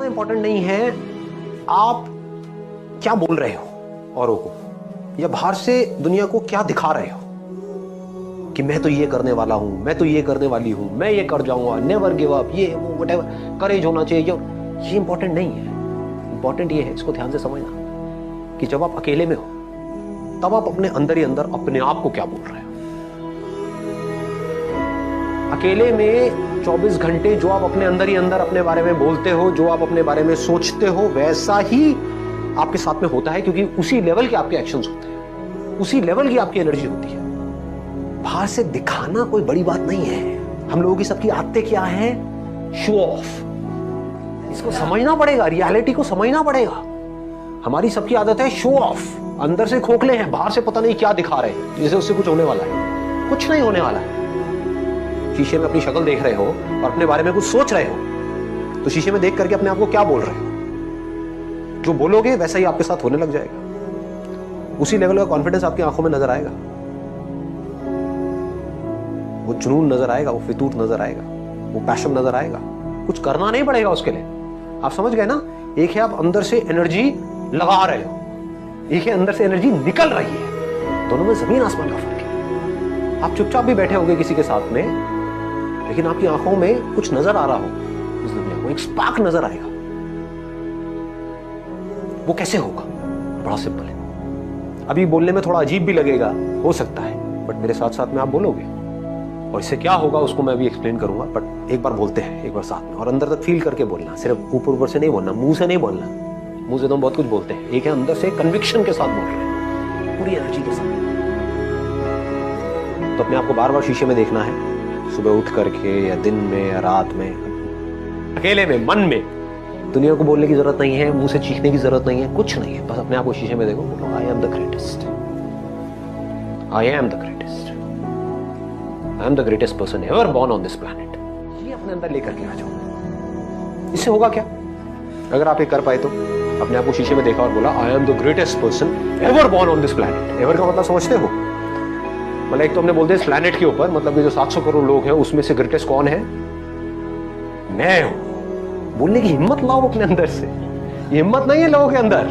इतना इंपॉर्टेंट नहीं है आप क्या बोल रहे हो औरों को, या बाहर से दुनिया को क्या दिखा रहे हो कि मैं तो ये करने वाला हूं, मैं तो ये करने वाली हूं, मैं ये कर जाऊंगा, नेवर गिव अप, ये वो व्हाटएवर, करेज होना चाहिए। ये इंपॉर्टेंट नहीं है। इंपॉर्टेंट ये है, इसको ध्यान से समझना, कि जब आप अकेले में हो तब आप अपने अंदर ही अंदर अपने आप को क्या बोल रहे हो। अकेले में 24 घंटे जो आप अपने अंदर ही अंदर अपने बारे में बोलते हो, जो आप अपने बारे में सोचते हो, वैसा ही आपके साथ में होता है, क्योंकि उसी लेवल के आपके एक्शंस होते हैं, उसी लेवल की आपकी एनर्जी होती है। बाहर से दिखाना कोई बड़ी बात नहीं है। हम लोगों की सबकी आदतें क्या है? Show off. इसको समझना पड़ेगा, रियलिटी को समझना पड़ेगा। हमारी सबकी आदत है शो ऑफ। अंदर से खोखले हैं, बाहर से पता नहीं क्या दिखा रहे हैं, जैसे उससे कुछ होने वाला है। कुछ नहीं होने वाला है। शीशे में अपनी शक्ल देख रहे हो और अपने बारे में कुछ सोच रहे हो, तो शीशे में देख करके अपने आप को क्या बोल रहे हो? जो बोलोगे वैसा ही आपके साथ होने लग जाएगा। उसी लेवल का कॉन्फिडेंस आपकी आंखों में नजर आएगा, वो जुनून नजर आएगा, वो फितूर नजर आएगा, वो पैशन नजर आएगा। कुछ करना नहीं पड़ेगा उसके लिए। आप समझ गए ना? एक है आप अंदर से एनर्जी लगा रहे हो, एक है अंदर से एनर्जी निकल रही है। दोनों में जमीन आसमान का फर्क है। आप चुपचाप भी बैठे होंगे किसी के साथ में, लेकिन आपकी आंखों में कुछ नजर आ रहा हो, उस दुनिया को एक स्पार्क नजर आएगा। वो कैसे होगा? बड़ा सिंपल है। अभी बोलने में थोड़ा अजीब भी लगेगा, हो सकता है, बट मेरे साथ साथ में आप बोलोगे, और इससे क्या होगा उसको मैं अभी एक्सप्लेन करूंगा। बट एक बार बोलते हैं, एक बार साथ में, और अंदर तक फील करके बोलना। सिर्फ ऊपर ऊपर से नहीं बोलना, मुंह से नहीं बोलना। मुंह से तो हम बहुत कुछ बोलते हैं। एक है अंदर से कन्विक्शन के साथ बोल रहे हैं, पूरी एनर्जी के साथ। तो अपने आप को बार बार शीशे में देखना है, सुबह उठ करके या दिन में या रात में, अकेले में, मन में। दुनिया को बोलने की जरूरत नहीं है, मुंह से चीखने की जरूरत नहीं है, कुछ नहीं है। बस अपने आप को शीशे में देखो, बोलो I am the greatest, I am the greatest, I am the greatest person ever born on this planet. ये अपने अंदर लेकर के आ जाओ। इससे होगा क्या? अगर आप ये कर पाए तो अपने आप को शीशे में देखा और बोला I am the greatest person ever born on this planet. Ever का मतलब समझते हो? मतलब एक तो हमने बोल दिया इस प्लैनेट के ऊपर, मतलब कि जो 700 करोड़ लोग हैं उसमें से ग्रेटेस्ट कौन है? मैं हूं। बोलने की हिम्मत लाओ अपने अंदर से। ये हिम्मत नहीं है लोगों के अंदर,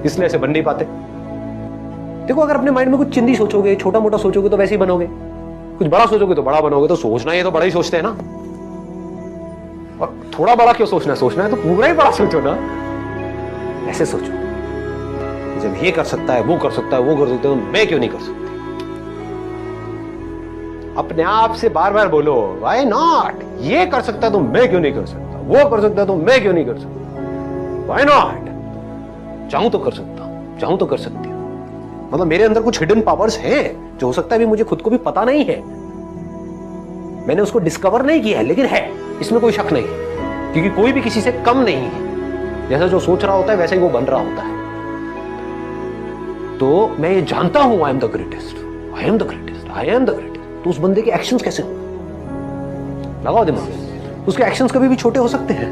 इसलिए ऐसे बन नहीं पाते। देखो, अगर अपने माइंड में कुछ चिंदी सोचोगे, छोटा मोटा सोचोगे तो वैसे ही बनोगे, कुछ बड़ा सोचोगे तो बड़ा बनोगे। तो सोचना है तो बड़ा ही सोचते हैं ना, और थोड़ा बड़ा क्यों सोचना है? सोचना है तो पूरा ही बड़ा सोचो ना। ऐसे सोचो, जब ये कर सकता है, वो कर सकता है, वो कर सकता है, तो मैं क्यों नहीं कर सकती? अपने आप से बार बार बोलो व्हाई नॉट। ये कर सकता है तो मैं क्यों नहीं कर सकता? वो कर सकता है तो मैं क्यों नहीं कर सकता? Why not? चाहूं तो कर सकता हूं, चाहूं तो कर सकती हूं। मतलब मेरे अंदर कुछ हिडन पावर्स हैं जो हो सकता है भी मुझे खुद को भी पता नहीं है, मैंने उसको डिस्कवर नहीं किया है, लेकिन है, इसमें कोई शक नहीं है। क्योंकि कोई भी किसी से कम नहीं है। जैसा जो सोच रहा होता है वैसा ही वो बन रहा होता है। तो मैं ये जानता हूं I am the greatest, I am the greatest, I am the greatest. तो उस बंदे के एक्शंस कैसे हो? लगाओ दिमाग में। उसके एक्शंस कभी भी छोटे हो सकते हैं।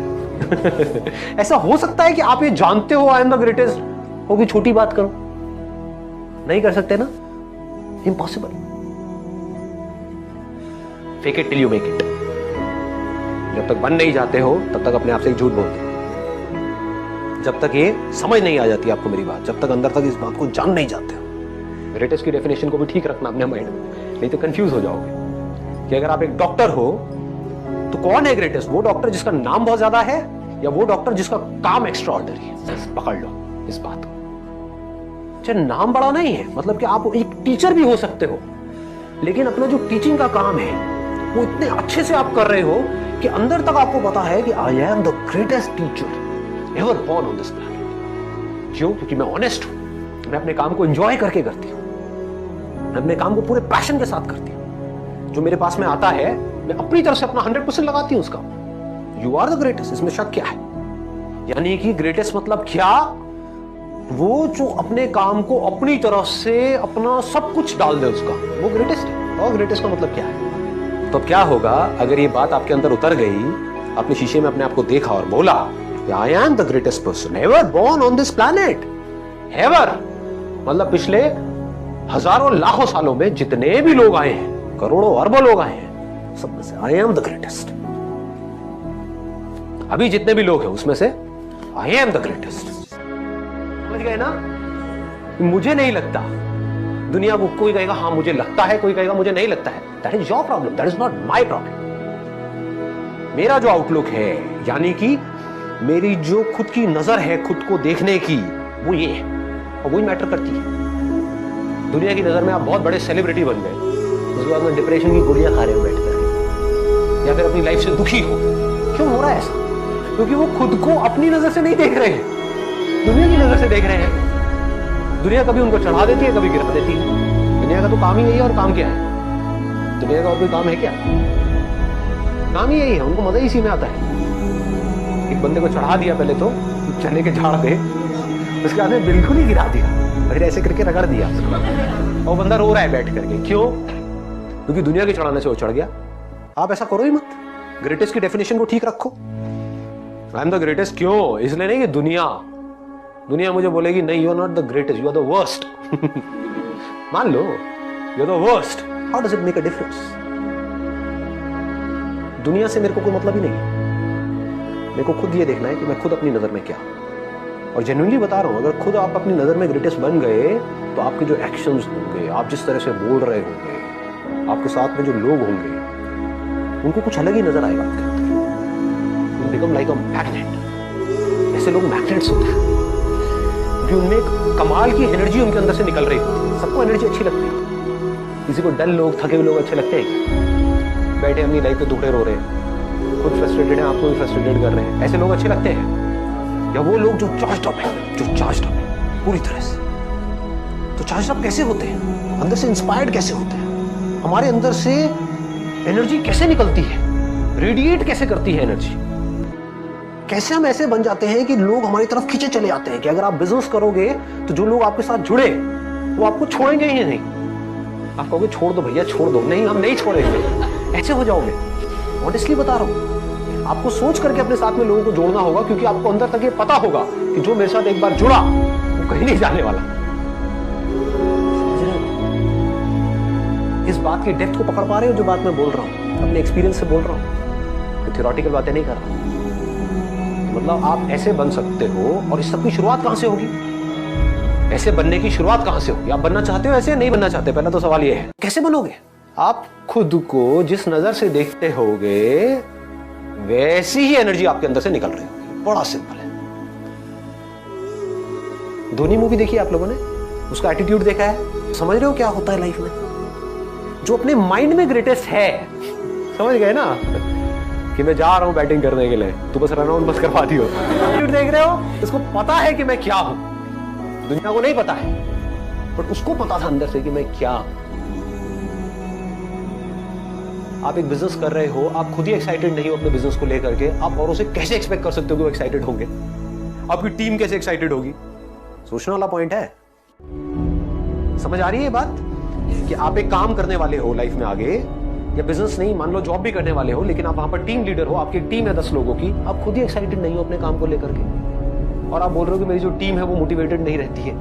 ऐसा हो सकता है कि आप ये जानते हो आई एम द ग्रेटेस्ट, हो कि छोटी बात करो, नहीं कर सकते ना, impossible. Fake it till you make it. जब तक बन नहीं जाते हो तब तक अपने आप से एक झूठ बोलते हो। जब तक ये समझ नहीं आ जाती आपको मेरी बात, जब तक अंदर तक इस बात को जान नहीं जाते हो। ग्रेटेस्ट की डेफिनेशन को भी ठीक रखना अपने माइंड में, नहीं तो कंफ्यूज हो जाओगे। कि अगर आप एक डॉक्टर हो तो कौन है ग्रेटेस्ट? वो डॉक्टर जिसका नाम बहुत ज्यादा है, या वो डॉक्टर जिसका काम एक्स्ट्रा ऑर्डिनरी है? पकड़ लो इस बात को। नाम बड़ा नहीं है, मतलब कि आप एक टीचर भी हो सकते हो, लेकिन अपना जो टीचिंग का काम है वो इतने अच्छे से आप कर रहे हो कि अंदर तक आपको पता है कि I am the greatest teacher ever born on this planet. क्यों? क्योंकि मैं ऑनेस्ट हूं, मैं अपने काम को एंजॉय करके करती हूं, मैं अपने काम को पूरे पैशन के साथ करती हूं। जो मेरे पास में आता है मैं अपनी तरफ से अपना 100% लगाती हूं उसका। यू आर द ग्रेटेस्ट, इसमें शक क्या है? यानी कि ग्रेटेस्ट मतलब क्या? वो जो अपने काम को अपनी तरफ से अपना सब कुछ डाल दे, उसका वो ग्रेटेस्ट है। और ग्रेटेस्ट का मतलब क्या है? तो क्या होगा अगर ये बात आपके अंदर उतर गई, आपने शीशे में अपने आप को देखा और बोला I am the greatest person ever born on this planet. Ever मतलब पिछले हजारों लाखों सालों में जितने भी लोग आए हैं, करोड़ों अरबों लोग आए हैं, सब में से आई एम द ग्रेटेस्ट। अभी जितने भी लोग हैं उसमें से आई एम द ग्रेटेस्ट। समझ गए ना? मुझे नहीं लगता, दुनिया को कोई कहेगा हाँ मुझे लगता है, कोई कहेगा मुझे नहीं लगता है। That is your problem, that is not my problem. मेरा जो आउटलुक है, यानी कि मेरी जो खुद की नजर है खुद को देखने की, वो ये है और वही मैटर करती है। दुनिया की नजर में आप बहुत बड़े सेलिब्रिटी बन गए, उसके बाद में डिप्रेशन की गोलियां खा रहे हो बैठ कर, या फिर अपनी लाइफ से दुखी हो। क्यों हो रहा है ऐसा? क्योंकि वो खुद को अपनी नजर से नहीं देख रहे हैं, दुनिया की नजर से देख रहे हैं। दुनिया कभी उनको चढ़ा देती है, कभी गिरा देती है। दुनिया का तो काम ही यही है। और काम क्या है? दुनिया का और कोई काम है क्या? काम ही यही है, उनको मजा ही इसी में आता है। एक बंदे को चढ़ा दिया पहले तो चने के झाड़ पे, उसके बाद में बिल्कुल ही गिरा दिया, फिर ऐसे करके रगड़ दिया और बंदा रो रहा है बैठ करके। क्यों? क्योंकि दुनिया के चढ़ाने से वो चढ़ गया। आप ऐसा करो ही मत। ग्रेटेस्ट की डेफिनेशन को ठीक रखो। आई एम द ग्रेटेस्ट क्यों? इसलिए नहीं कि दुनिया मुझे बोलेगी नहीं, you are not the greatest, you are the worst. मान लो you are the worst, how does it make a difference? दुनिया से मेरे को कोई मतलब ही नहीं है। मेरे को खुद ये देखना है कि मैं खुद अपनी नजर में क्या। और जेन्युइनली बता रहा हूं, अगर खुद आप अपनी नजर में ग्रेटेस्ट बन गए तो आपके जो एक्शंस होंगे, आप जिस तरह से बोल रहे होंगे, आपके साथ में जो लोग होंगे, उनको कुछ अलग ही नजर आएगा आपके अंदर। You become like a magnet. ऐसे लोग मैग्नेट्स होते हैं कि उनमें एक कमाल की एनर्जी उनके अंदर से निकल रही होती है। सबको एनर्जी अच्छी लगती है। किसी को डल लोग, थके हुए लोग अच्छे लगते हैं? बैठे अपनी लाइफ पे दुखड़े रो रहे हैं, खुद फ्रस्ट्रेटेड हैं, आपको भी फ्रस्ट्रेटेड कर रहे हैं, ऐसे लोग अच्छे लगते हैं? या वो लोग जो चार्ज्ड अप है पूरी तरह से? तो चार्ज्ड अप कैसे होते हैं? अंदर से इंस्पायर्ड कैसे होते हैं? हमारे अंदर से एनर्जी कैसे निकलती है? रेडिएट कैसे करती है एनर्जी? कैसे हम ऐसे बन जाते हैं कि लोग हमारी तरफ खींचे चले आते हैं कि अगर आप बिजनेस करोगे तो जो लोग आपके साथ जुड़े वो आपको छोड़ेंगे ही नहीं। आप कहोगे छोड़ दो भैया, छोड़ दो। नहीं, हम नहीं छोड़ेंगे। ऐसे हो जाओगे। ऑनेस्टली बता रहा हूं। आपको सोच करके अपने साथ में लोगों को जोड़ना होगा, क्योंकि आपको अंदर तक ये पता होगा कि जो मेरे साथ एक बार जुड़ा वो कहीं नहीं जाने वाला। इस बात की डेप्थ को पकड़ पा रहे हो जो बात मैं बोल रहा हूं? अपने एक्सपीरियंस से बोल रहा हूं, तो थ्योरेटिकल बातें नहीं कर रहा हूं। मतलब आप ऐसे बन सकते हो। और इस सब की शुरुआत कहां से होगी? ऐसे बनने की शुरुआत कहां से होगी? आप बनना चाहते हो ऐसे, नहीं बनना चाहते? पहला तो सवाल ये है, कैसे बनोगे? आप खुद को जिस नजर से देखते होगे वैसी ही एनर्जी आपके अंदर से निकल रही होगी। बड़ा सिंपल है। धोनी मूवी देखी आप लोगों ने? उसका एटीट्यूड देखा है? समझ रहे हो क्या होता है लाइफ में? जो अपने माइंड में ग्रेटेस्ट है, समझ गए ना, कि मैं जा रहा हूं बैटिंग करने के लिए, तू बस रन आउट बस करवा दियो। एटीट्यूड देख रहे हो? इसको पता है कि मैं क्या हूं। दुनिया को नहीं पता है, बट उसको पता था अंदर से कि मैं क्या हूं। आप एक बिजनेस कर रहे हो, आप खुद ही एक्साइटेड नहीं हो अपने बिजनेस को लेकर के, आप औरों से कैसे एक्सपेक्ट कर सकते हो कि वो एक्साइटेड होंगे? आपकी टीम कैसे एक्साइटेड होगी? सोचने वाला पॉइंट है। समझ आ रही है ये बात? कि आप एक काम करने वाले हो लाइफ में आगे, या बिजनेस नहीं, मान लो जॉब भी करने वाले हो, लेकिन आप वहां पर टीम लीडर हो, आपकी टीम है 10 लोगों की, आप खुद ही एक्साइटेड नहीं हो अपने काम को लेकर के, और आप बोल रहे हो कि मेरी जो टीम है वो मोटिवेटेड नहीं रहती है,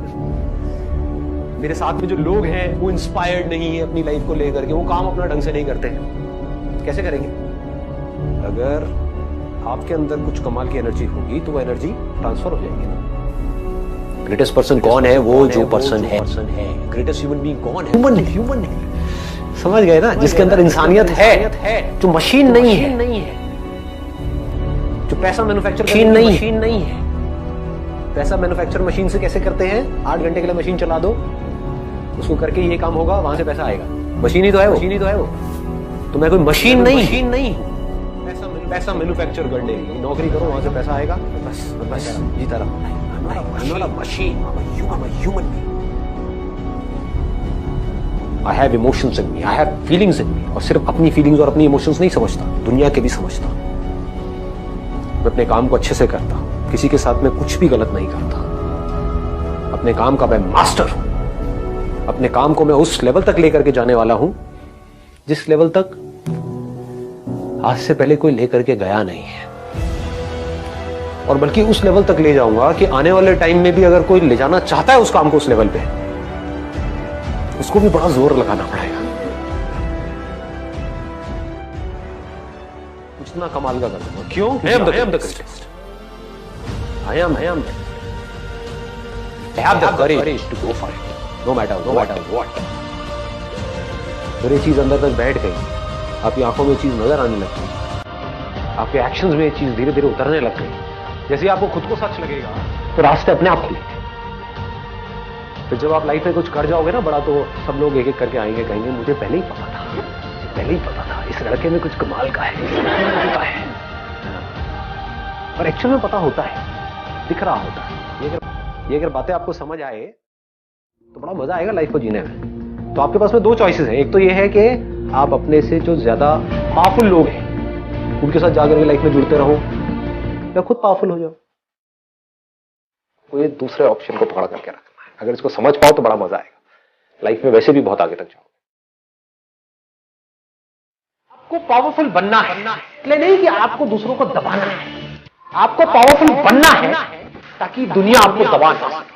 मेरे साथ में जो लोग हैं वो इंस्पायर्ड नहीं है अपनी लाइफ को लेकर के, वो काम अपना ढंग से नहीं करते हैं। कैसे करेंगे? अगर आपके अंदर कुछ कमाल की एनर्जी होगी तो वो एनर्जी ट्रांसफर हो जाएगी ना। ग्रेटेस्ट पर्सन कौन है? वो जो पर्सन है। ग्रेटेस्ट ह्यूमन बीइंग कौन है? ह्यूमन है। समझ गए ना? जिसके अंदर इंसानियत है, जो मशीन नहीं है, जो पैसा मैन्युफैक्चर मशीन नहीं है। पैसा मैन्युफैक्चर मशीन से कैसे करते हैं? 8 घंटे के लिए मशीन चला दो, उसको करके ये काम होगा, वहां से पैसा आएगा। मशीन ही तो है वो। तो मैं कोई मशीन नहीं हूं। पैसा मैन्युफैक्चर करने की नौकरी करो, वहां से पैसा आएगा, बस जीता रहो। I'm not a machine. I'm a human being. I have emotions in me. I have feelings in me. और सिर्फ अपनी फीलिंग्स और अपनी इमोशंस नहीं समझता, दुनिया के भी समझता। मैं अपने काम को अच्छे से करता, किसी के साथ में कुछ भी गलत नहीं करता। अपने काम का मैं मास्टर हूं। अपने काम को मैं उस लेवल तक लेकर के जाने वाला हूं जिस लेवल तक आज से पहले कोई लेकर के गया नहीं है, और बल्कि उस लेवल तक ले जाऊंगा कि आने वाले टाइम में भी अगर कोई ले जाना चाहता है उस काम को उस लेवल पे, उसको भी बड़ा जोर लगाना पड़ेगा। इतना कमाल का कर दूंगा। क्यों? I am the greatest. I am ready. I have the courage to go for it, no matter what. फिर ये चीज अंदर तक बैठ गई, आपकी आंखों में चीज नजर आने लग गई, आपके एक्शंस में ये चीज धीरे धीरे उतरने लग गई। जैसे आपको खुद को सच लगेगा तो रास्ते अपने आप खुलेंगे। फिर जब आप लाइफ में कुछ कर जाओगे ना बड़ा, तो सब लोग एक एक करके आएंगे, कहेंगे मुझे पहले ही पता था, इस लड़के में कुछ कमाल का है, इस लड़के में होता है। और एक्चुअल में पता होता है, दिख रहा होता है। ये अगर बातें आपको समझ आए तो बड़ा मजा आएगा लाइफ को जीने में। तो आपके पास में दो चॉइसेस हैं। एक तो ये है कि आप अपने से जो ज्यादा पावरफुल लोग हैं उनके साथ जाकर के लाइफ में जुड़ते रहो, या खुद पावरफुल हो जाओ। तो ये दूसरे ऑप्शन को पकड़ करके रखना है। अगर इसको समझ पाओ तो बड़ा मजा आएगा लाइफ में, वैसे भी बहुत आगे तक जाओगे। आपको पावरफुल बनना है, इसलिए नहीं कि आपको दूसरों को दबाना है। आपको पावरफुल बनना है ताकि दुनिया आपको दबा ना सके।